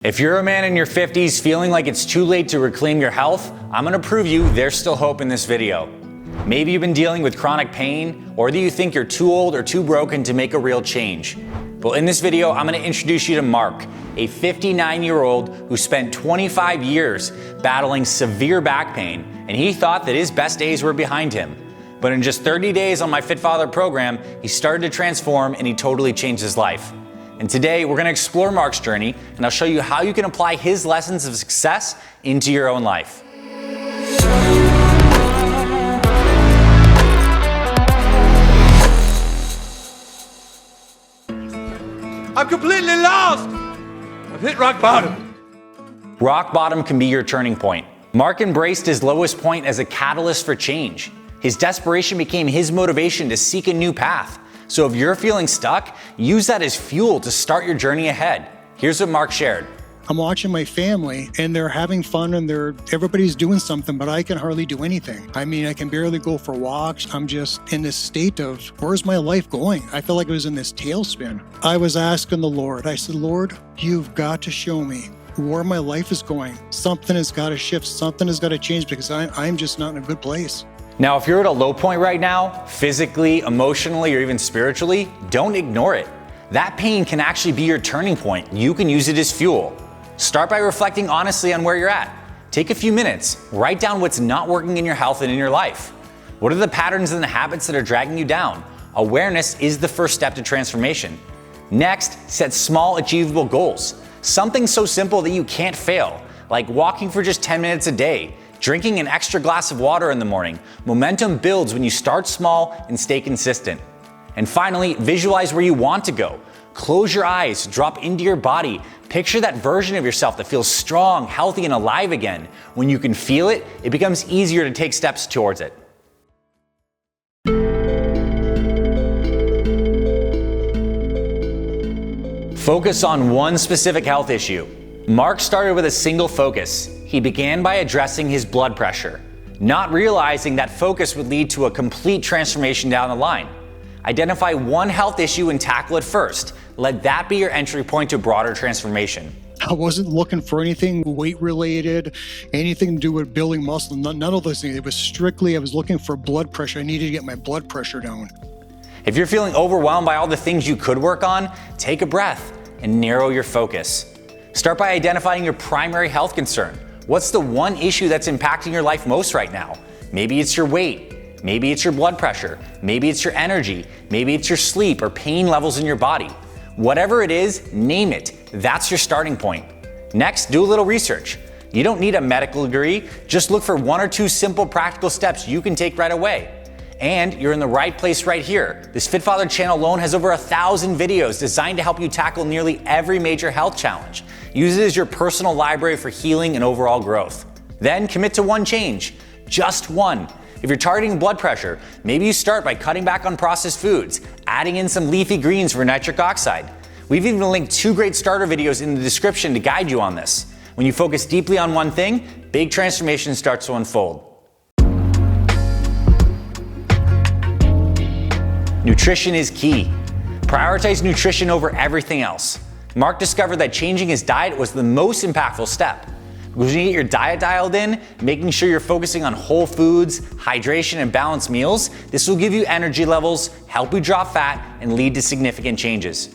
If you're a man in your 50s feeling like it's too late to reclaim your health, I'm gonna prove you there's still hope in this video. Maybe you've been dealing with chronic pain, or do you think you're too old or too broken to make a real change? Well, in this video, I'm gonna introduce you to Mark, a 59-year-old who spent 25 years battling severe back pain, and he thought that his best days were behind him. But in just 30 days on my Fit Father program, he started to transform and he totally changed his life. And today we're gonna explore Mark's journey, and I'll show you how you can apply his lessons of success into your own life. I'm completely lost! I've hit rock bottom. Rock bottom can be your turning point. Mark embraced his lowest point as a catalyst for change. His desperation became his motivation to seek a new path. So if you're feeling stuck, use that as fuel to start your journey ahead. Here's what Mark shared. I'm watching my family and they're having fun and everybody's doing something, but I can hardly do anything. I mean, I can barely go for walks. I'm just in this state of, where's my life going? I feel like I was in this tailspin. I was asking the Lord, I said, Lord, you've got to show me where my life is going. Something has got to shift. Something has got to change because I'm just not in a good place. Now, if you're at a low point right now, physically, emotionally, or even spiritually, don't ignore it. That pain can actually be your turning point. You can use it as fuel. Start by reflecting honestly on where you're at. Take a few minutes, write down what's not working in your health and in your life. What are the patterns and the habits that are dragging you down? Awareness is the first step to transformation. Next, set small, achievable goals. Something so simple that you can't fail, like walking for just 10 minutes a day, drinking an extra glass of water in the morning. Momentum builds when you start small and stay consistent. And finally, visualize where you want to go. Close your eyes, drop into your body. Picture that version of yourself that feels strong, healthy, and alive again. When you can feel it, it becomes easier to take steps towards it. Focus on one specific health issue. Mark started with a single focus. He began by addressing his blood pressure, not realizing that focus would lead to a complete transformation down the line. Identify one health issue and tackle it first. Let that be your entry point to broader transformation. I wasn't looking for anything weight related, anything to do with building muscle, none of those things. It was strictly, I was looking for blood pressure. I needed to get my blood pressure down. If you're feeling overwhelmed by all the things you could work on, take a breath and narrow your focus. Start by identifying your primary health concern. What's the one issue that's impacting your life most right now? Maybe it's your weight, maybe it's your blood pressure, maybe it's your energy, maybe it's your sleep or pain levels in your body. Whatever it is, name it. That's your starting point. Next, do a little research. You don't need a medical degree, just look for one or two simple practical steps you can take right away. And you're in the right place right here. This Fit Father channel alone has over 1,000 videos designed to help you tackle nearly every major health challenge. Use it as your personal library for healing and overall growth. Then commit to one change, just one. If you're targeting blood pressure, maybe you start by cutting back on processed foods, adding in some leafy greens for nitric oxide. We've even linked 2 great starter videos in the description to guide you on this. When you focus deeply on one thing, big transformation starts to unfold. Nutrition is key. Prioritize nutrition over everything else. Mark discovered that changing his diet was the most impactful step. Because when you get your diet dialed in, making sure you're focusing on whole foods, hydration, and balanced meals, this will give you energy levels, help you drop fat, and lead to significant changes.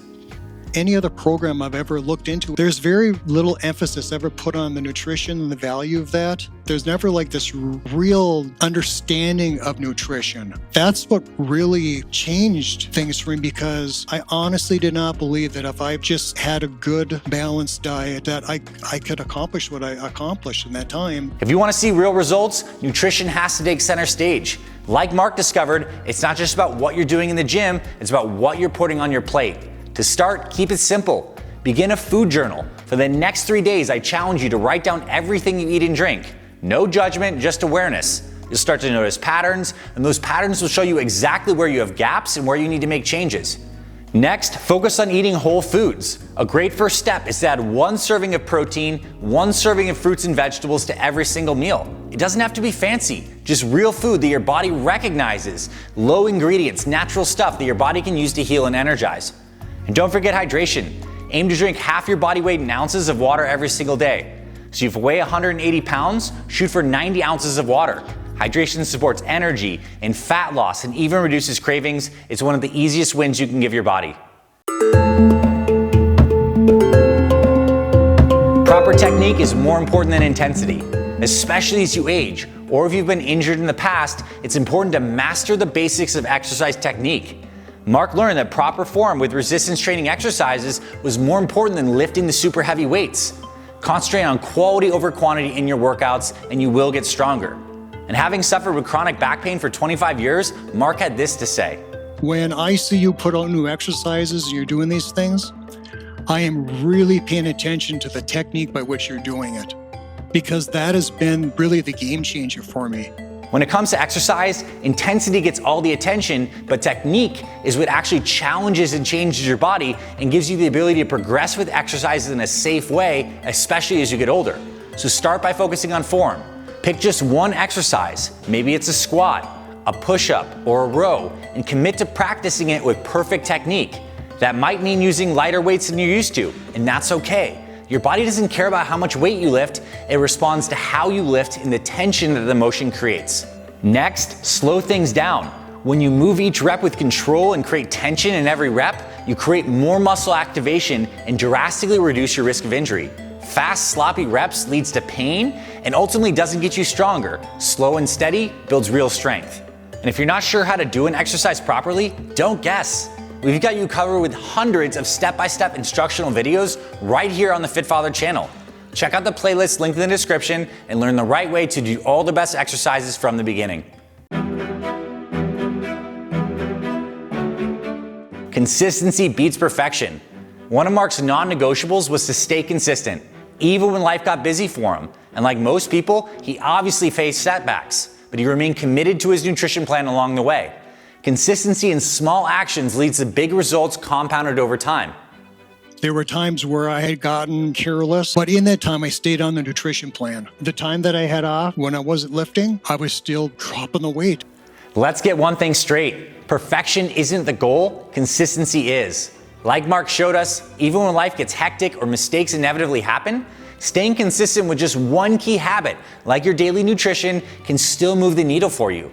Any other program I've ever looked into, there's very little emphasis ever put on the nutrition and the value of that. There's never like this real understanding of nutrition. That's what really changed things for me, because I honestly did not believe that if I just had a good balanced diet that I could accomplish what I accomplished in that time. If you want to see real results, nutrition has to take center stage. Like Mark discovered, it's not just about what you're doing in the gym, it's about what you're putting on your plate. To start, keep it simple. Begin a food journal. For the next 3 days, I challenge you to write down everything you eat and drink. No judgment, just awareness. You'll start to notice patterns, and those patterns will show you exactly where you have gaps and where you need to make changes. Next, focus on eating whole foods. A great first step is to add 1 serving of protein, 1 serving of fruits and vegetables to every single meal. It doesn't have to be fancy, just real food that your body recognizes. Low ingredients, natural stuff that your body can use to heal and energize. And don't forget hydration. aim to drink half your body weight in ounces of water every single day. So if you weigh 180 pounds, shoot for 90 ounces of water. Hydration supports energy and fat loss and even reduces cravings. It's one of the easiest wins you can give your body. Proper technique is more important than intensity, especially as you age, or if you've been injured in the past. It's important to master the basics of exercise technique. Mark learned that proper form with resistance training exercises was more important than lifting the super heavy weights. Concentrate on quality over quantity in your workouts and you will get stronger. And having suffered with chronic back pain for 25 years, Mark had this to say. When I see you put out new exercises and you're doing these things, I am really paying attention to the technique by which you're doing it, because that has been really the game changer for me. When it comes to exercise, intensity gets all the attention, but technique is what actually challenges and changes your body and gives you the ability to progress with exercises in a safe way, especially as you get older. So start by focusing on form. Pick just one exercise. Maybe it's a squat, a push-up, or a row, and commit to practicing it with perfect technique. That might mean using lighter weights than you're used to, and that's okay. Your body doesn't care about how much weight you lift, it responds to how you lift and the tension that the motion creates. Next, slow things down. When you move each rep with control and create tension in every rep, you create more muscle activation and drastically reduce your risk of injury. Fast, sloppy reps leads to pain and ultimately doesn't get you stronger. Slow and steady builds real strength. And if you're not sure how to do an exercise properly, don't guess. We've got you covered with hundreds of step-by-step instructional videos right here on the FitFather channel. Check out the playlist linked in the description and learn the right way to do all the best exercises from the beginning. Consistency beats perfection. One of Mark's non-negotiables was to stay consistent, even when life got busy for him. And like most people, he obviously faced setbacks, but he remained committed to his nutrition plan along the way. Consistency in small actions leads to big results compounded over time. There were times where I had gotten careless, but in that time I stayed on the nutrition plan. The time that I had off, when I wasn't lifting, I was still dropping the weight. Let's get one thing straight. Perfection isn't the goal, consistency is. Like Mark showed us, even when life gets hectic or mistakes inevitably happen, staying consistent with just one key habit, like your daily nutrition, can still move the needle for you.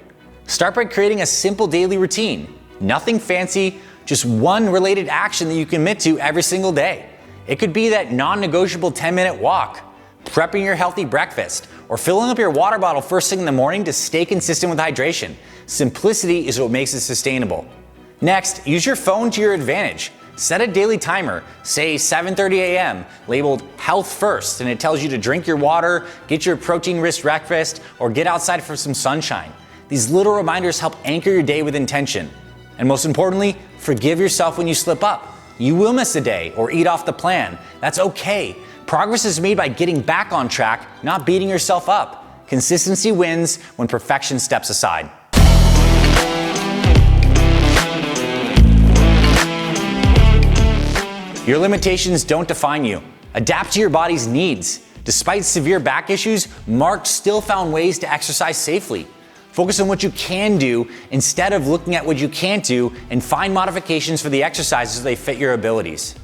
Start by creating a simple daily routine. Nothing fancy, just one related action that you commit to every single day. It could be that non-negotiable 10-minute walk, prepping your healthy breakfast, or filling up your water bottle first thing in the morning to stay consistent with hydration. Simplicity is what makes it sustainable. Next, use your phone to your advantage. Set a daily timer, say 7:30 a.m., labeled Health First, and it tells you to drink your water, get your protein-rich breakfast, or get outside for some sunshine. These little reminders help anchor your day with intention. And most importantly, forgive yourself when you slip up. You will miss a day or eat off the plan. That's okay. Progress is made by getting back on track, not beating yourself up. Consistency wins when perfection steps aside. Your limitations don't define you. Adapt to your body's needs. Despite severe back issues, Mark still found ways to exercise safely. Focus on what you can do instead of looking at what you can't do, and find modifications for the exercises so they fit your abilities.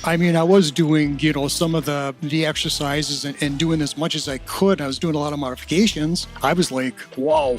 I mean, I was doing, some of the exercises and doing as much as I could. I was doing a lot of modifications. I was like, whoa,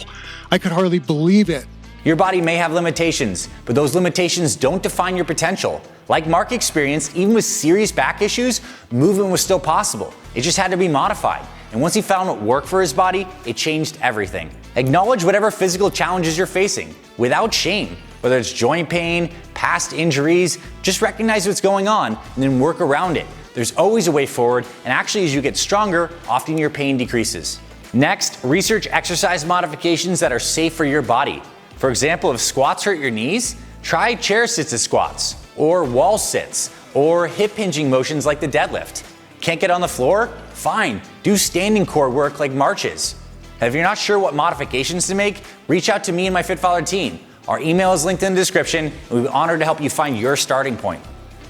I could hardly believe it. Your body may have limitations, but those limitations don't define your potential. Like Mark experienced, even with serious back issues, movement was still possible. It just had to be modified. And once he found what worked for his body, it changed everything. Acknowledge whatever physical challenges you're facing without shame. Whether it's joint pain, past injuries, just recognize what's going on and then work around it. There's always a way forward, and actually as you get stronger, often your pain decreases. Next, research exercise modifications that are safe for your body. For example, if squats hurt your knees, try chair sits as squats, or wall sits, or hip hinging motions like the deadlift. Can't get on the floor? Fine, do standing core work like marches. And if you're not sure what modifications to make, reach out to me and my FitFather team. Our email is linked in the description, and we'll be honored to help you find your starting point.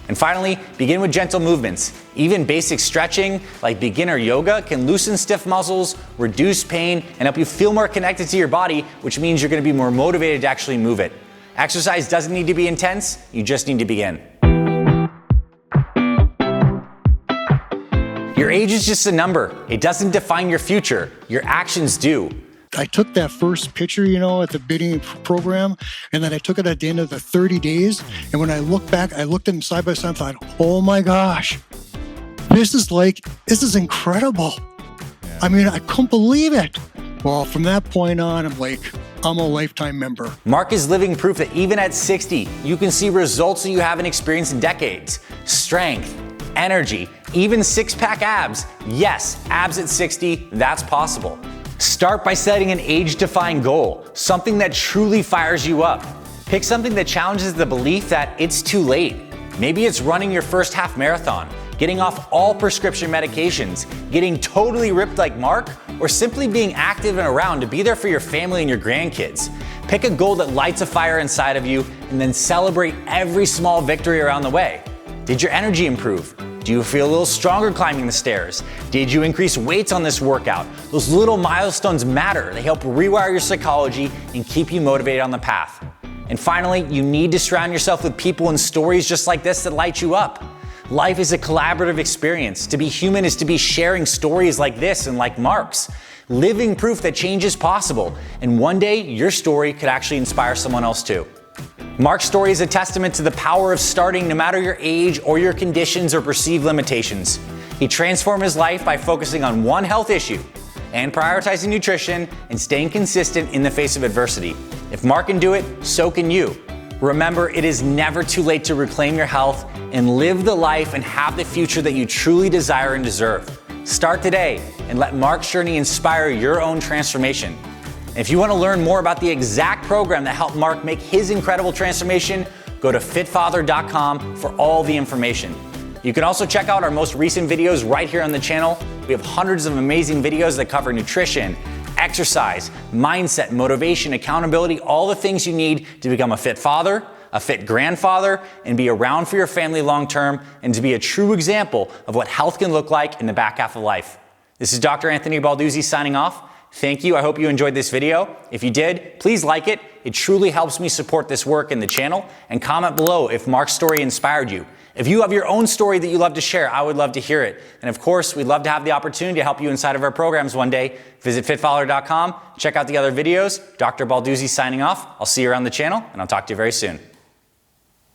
And finally, begin with gentle movements. Even basic stretching, like beginner yoga, can loosen stiff muscles, reduce pain, and help you feel more connected to your body, which means you're going to be more motivated to actually move it. Exercise doesn't need to be intense, you just need to begin. Your age is just a number. It doesn't define your future. Your actions do. I took that first picture, at the beginning program, and then I took it at the end of the 30 days. And when I look back, I looked at them side by side and thought, oh my gosh, this is incredible. Yeah. I mean, I couldn't believe it. Well, from that point on, I'm a lifetime member. Mark is living proof that even at 60, you can see results that you haven't experienced in decades. Strength, energy, even six-pack abs. Yes, abs at 60, that's possible. Start by setting an age-defying goal, something that truly fires you up. Pick something that challenges the belief that it's too late. Maybe it's running your first half marathon, getting off all prescription medications, getting totally ripped like Mark, or simply being active and around to be there for your family and your grandkids. Pick a goal that lights a fire inside of you and then celebrate every small victory around the way. Did your energy improve? Do you feel a little stronger climbing the stairs? Did you increase weights on this workout? Those little milestones matter. They help rewire your psychology and keep you motivated on the path. And finally, you need to surround yourself with people and stories just like this that light you up. Life is a collaborative experience. To be human is to be sharing stories like this and like Mark's. Living proof that change is possible. And one day, your story could actually inspire someone else too. Mark's story is a testament to the power of starting no matter your age or your conditions or perceived limitations. He transformed his life by focusing on one health issue and prioritizing nutrition and staying consistent in the face of adversity. If Mark can do it, so can you. Remember, it is never too late to reclaim your health and live the life and have the future that you truly desire and deserve. Start today and let Mark's journey inspire your own transformation. If you want to learn more about the exact program that helped Mark make his incredible transformation, go to fitfather.com for all the information. You can also check out our most recent videos right here on the channel. We have hundreds of amazing videos that cover nutrition, exercise, mindset, motivation, accountability, all the things you need to become a fit father, a fit grandfather, and be around for your family long term, and to be a true example of what health can look like in the back half of life. This is Dr. Anthony Balduzzi signing off. Thank you. I hope you enjoyed this video. If you did, please like it. It truly helps me support this work in the channel. And comment below if Mark's story inspired you. If you have your own story that you'd love to share, I would love to hear it. And of course, we'd love to have the opportunity to help you inside of our programs one day. Visit fitfather.com, check out the other videos. Dr. Balduzzi signing off. I'll see you around the channel, and I'll talk to you very soon.